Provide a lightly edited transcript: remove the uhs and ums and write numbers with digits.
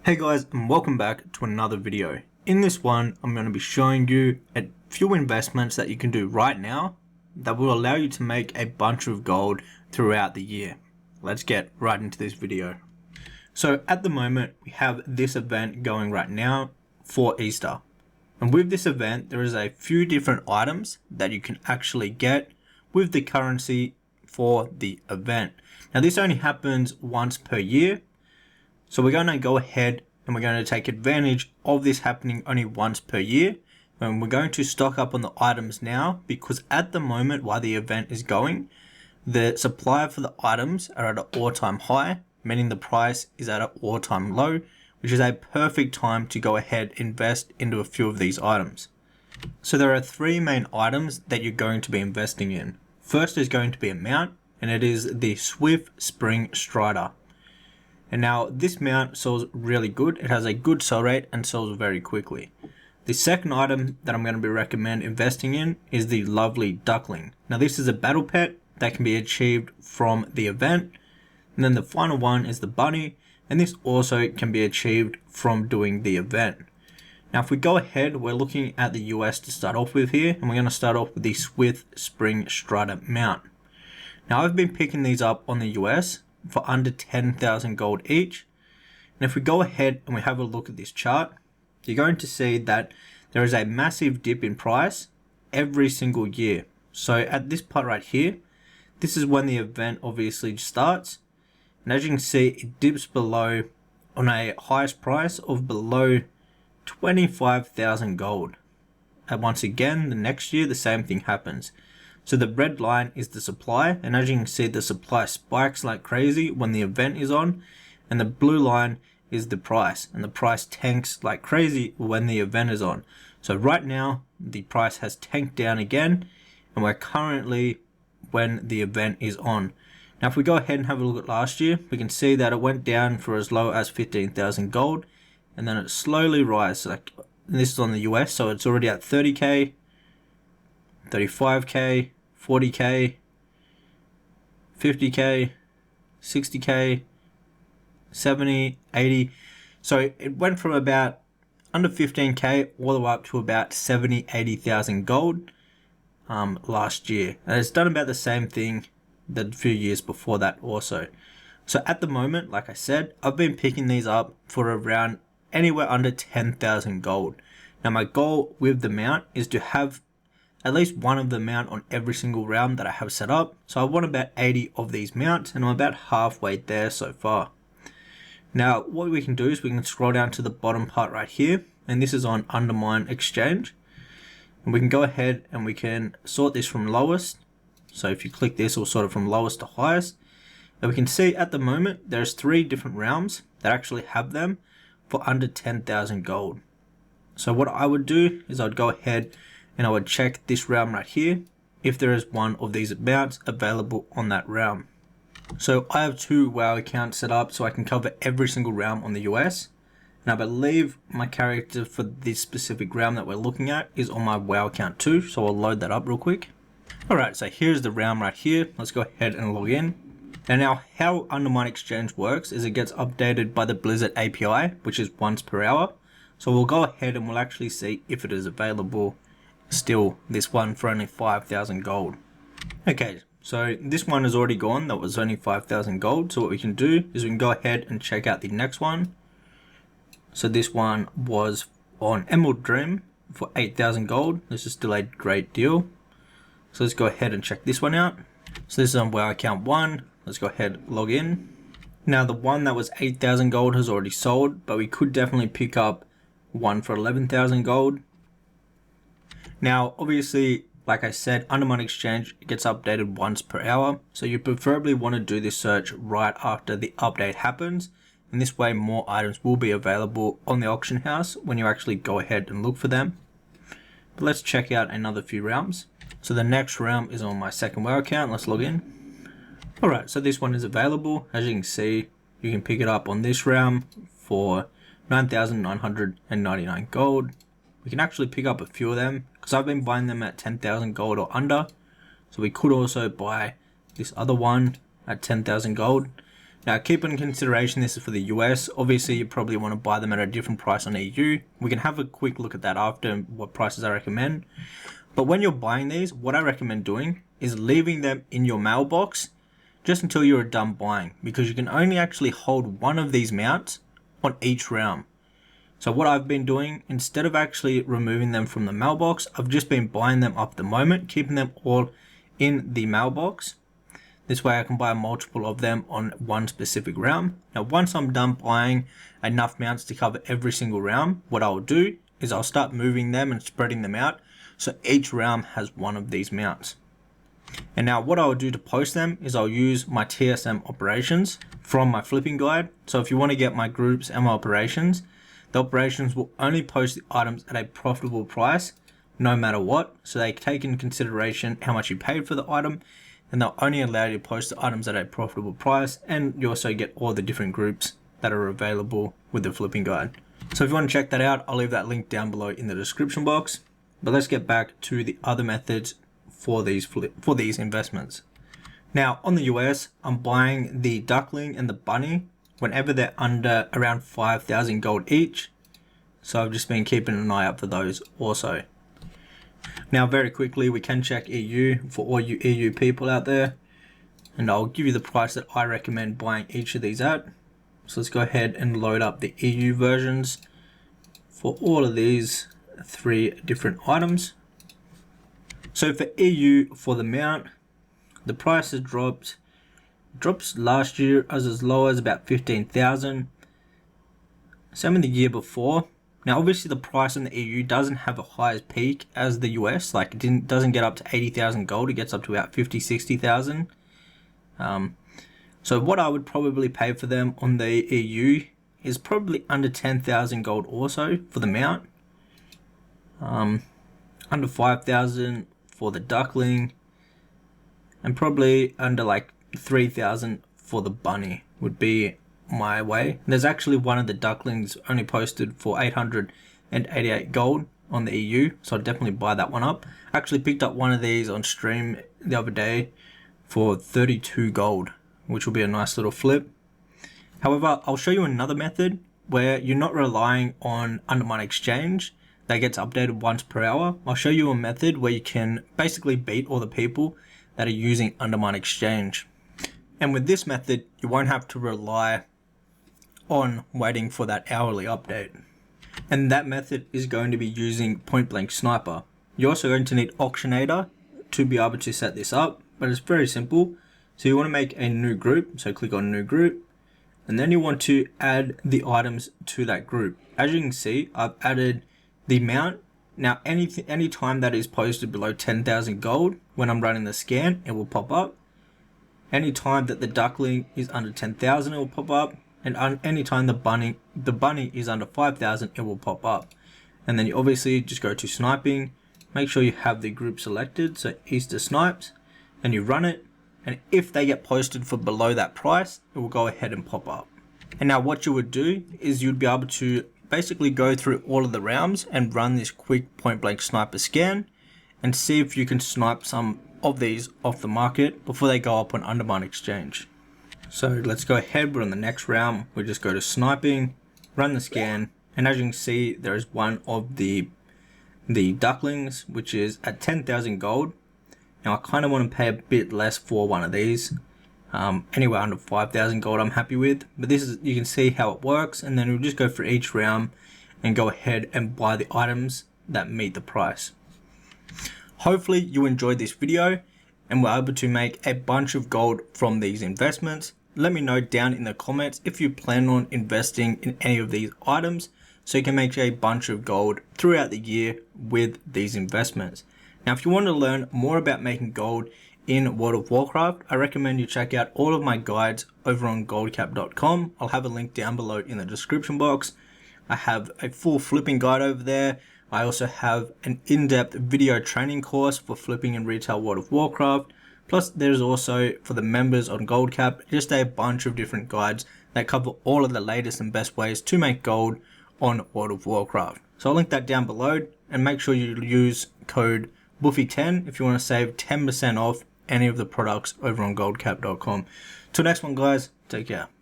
Hey guys, and welcome back to another video. In this one, I'm going to be showing you a few investments that you can do right now that will allow you to make a bunch of gold throughout the year. Let's get right into this video. So at the moment, we have this event going right now for Easter. And with this event, there is a few different items that you can actually get with the currency for the event. Now this only happens once per year. So we're going to go ahead and we're going to take advantage of this happening only once per year. And we're going to stock up on the items now because at the moment while the event is going, the supply for the items are at an all-time high, meaning the price is at an all-time low, which is a perfect time to go ahead and invest into a few of these items. So there are three main items that you're going to be investing in. First is going to be a mount, and it is the Swift Spring Strider. And now this mount sells really good. It has a good sell rate and sells very quickly. The second item that I'm going to be recommend investing in is the Lovely Duckling. Now this is a battle pet that can be achieved from the event. And then the final one is the bunny. And this also can be achieved from doing the event. Now if we go ahead, we're looking at the US to start off with here. And we're going to start off with the Swift Spring Strider mount. Now I've been picking these up on the US for under 10,000 gold each. And if we go ahead and we have a look at this chart, you're going to see that there is a massive dip in price every single year. So at this part right here, this is when the event obviously starts. And as you can see, it dips below on a highest price of below 25,000 gold. And once again, the next year, the same thing happens. So the red line is the supply, and as you can see, the supply spikes like crazy when the event is on, and the blue line is the price, and the price tanks like crazy when the event is on. So right now, the price has tanked down again, and we're currently when the event is on. Now if we go ahead and have a look at last year, we can see that it went down for as low as 15,000 gold, and then it slowly rises. Like this is on the US, so it's already at 30k, 35k, 40k, 50k, 60k, 70, 80. So it went from about under 15k all the way up to about 70, 80,000 gold last year. And it's done about the same thing the few years before that also. So at the moment, like I said, I've been picking these up for around anywhere under 10,000 gold. Now my goal with the mount is to have at least one of the mount on every single round that I have set up. So I want about 80 of these mounts, and I'm about halfway there so far. Now what we can do is we can scroll down to the bottom part right here, and this is on Undermine Exchange. And we can go ahead and we can sort this from lowest. So if you click this, we'll sort it from lowest to highest. And we can see at the moment there's three different realms that actually have them for under 10,000 gold. So what I would do is I'd go ahead and I would check this realm right here if there is one of these mounts available on that realm. So I have two WoW accounts set up so I can cover every single realm on the US. And I believe my character for this specific realm that we're looking at is on my WoW account too. So I'll load that up real quick. Alright, so here's the realm right here. Let's go ahead and log in. And now how Undermine Exchange works is it gets updated by the Blizzard API, which is once per hour. So we'll go ahead and we'll actually see if it is available still, this one for only 5,000 gold. Okay, so this one is already gone. That was only 5,000 gold. So what we can do is we can go ahead and check out the next one. So this one was on Emerald Dream for 8,000 gold. This is still a great deal. So let's go ahead and check this one out. So this is on WoW account 1. Let's go ahead and log in. Now the one that was 8,000 gold has already sold, but we could definitely pick up one for 11,000 gold. Now, obviously, like I said, Undermine Exchange gets updated once per hour. So you preferably want to do this search right after the update happens. And this way more items will be available on the auction house when you actually go ahead and look for them. But let's check out another few realms. So the next realm is on my second WoW account. Let's log in. Alright, so this one is available. As you can see, you can pick it up on this realm for 9,999 gold. We can actually pick up a few of them because I've been buying them at 10,000 gold or under. So we could also buy this other one at 10,000 gold. Now keep in consideration this is for the US. Obviously you probably want to buy them at a different price on EU. We can have a quick look at that after, what prices I recommend. But when you're buying these, what I recommend doing is leaving them in your mailbox just until you're done buying, because you can only actually hold one of these mounts on each realm. So what I've been doing, instead of actually removing them from the mailbox, I've just been buying them up at the moment, keeping them all in the mailbox. This way I can buy multiple of them on one specific realm. Now once I'm done buying enough mounts to cover every single realm, what I'll do is I'll start moving them and spreading them out so each realm has one of these mounts. And now what I'll do to post them is I'll use my TSM operations from my flipping guide. So if you want to get my groups and my operations, the operations will only post the items at a profitable price no matter what. So they take into consideration how much you paid for the item, and they'll only allow you to post the items at a profitable price, and you also get all the different groups that are available with the flipping guide. So if you want to check that out, I'll leave that link down below in the description box. But let's get back to the other methods for these investments. Now on the US, I'm buying the duckling and the bunny whenever they're under around 5,000 gold each. So I've just been keeping an eye out for those also. Now very quickly, we can check EU for all you EU people out there, and I'll give you the price that I recommend buying each of these at. So let's go ahead and load up the EU versions for all of these 3 different items. So for EU, for the mount, the price has drops last year as low as about 15,000. Same in the year before. Now obviously the price in the EU doesn't have a high peak as the US, like it doesn't get up to 80,000 gold, it gets up to about 50-60,000. So what I would probably pay for them on the EU is probably under 10,000 gold also for the mount. Under 5,000 for the duckling, and probably under like 3,000 for the bunny would be my way. There's actually one of the ducklings only posted for 888 gold on the EU, so I'd definitely buy that one up. I actually picked up one of these on stream the other day for 32 gold, which will be a nice little flip. However, I'll show you another method where you're not relying on Undermine Exchange that gets updated once per hour. I'll show you a method where you can basically beat all the people that are using Undermine Exchange. And with this method, you won't have to rely on waiting for that hourly update. And that method is going to be using Point Blank Sniper. You're also going to need Auctionator to be able to set this up, but it's very simple. So you want to make a new group, so click on new group, and then you want to add the items to that group. As you can see, I've added the mount. Now any time that is posted below 10,000 gold, when I'm running the scan, it will pop up. Any time that the duckling is under 10,000, it will pop up. And any time the bunny is under 5,000, it will pop up. And then you obviously just go to sniping, make sure you have the group selected, so Easter Snipes, and you run it. And if they get posted for below that price, it will go ahead and pop up. And now what you would do is you'd be able to basically go through all of the rounds and run this quick point blank sniper scan and see if you can snipe some of these off the market before they go up on Undermine Exchange. So let's go ahead, we're on the next round, we'll just go to sniping, run the scan, and as you can see, there is one of the ducklings, which is at 10,000 gold. Now I kind of want to pay a bit less for one of these. Anywhere under 5,000 gold I'm happy with, but this is, you can see how it works, and then we'll just go for each round and go ahead and buy the items that meet the price. Hopefully you enjoyed this video and were able to make a bunch of gold from these investments. Let me know down in the comments if you plan on investing in any of these items so you can make a bunch of gold throughout the year with these investments. Now if you want to learn more about making gold in World of Warcraft, I recommend you check out all of my guides over on goldcap.com. I'll have a link down below in the description box. I have a full flipping guide over there. I also have an in-depth video training course for flipping in retail World of Warcraft. Plus there's also, for the members on Goldcap, just a bunch of different guides that cover all of the latest and best ways to make gold on World of Warcraft. So I'll link that down below, and make sure you use code Buffy10 if you want to save 10% off any of the products over on goldcap.com. Till next one guys, Take care.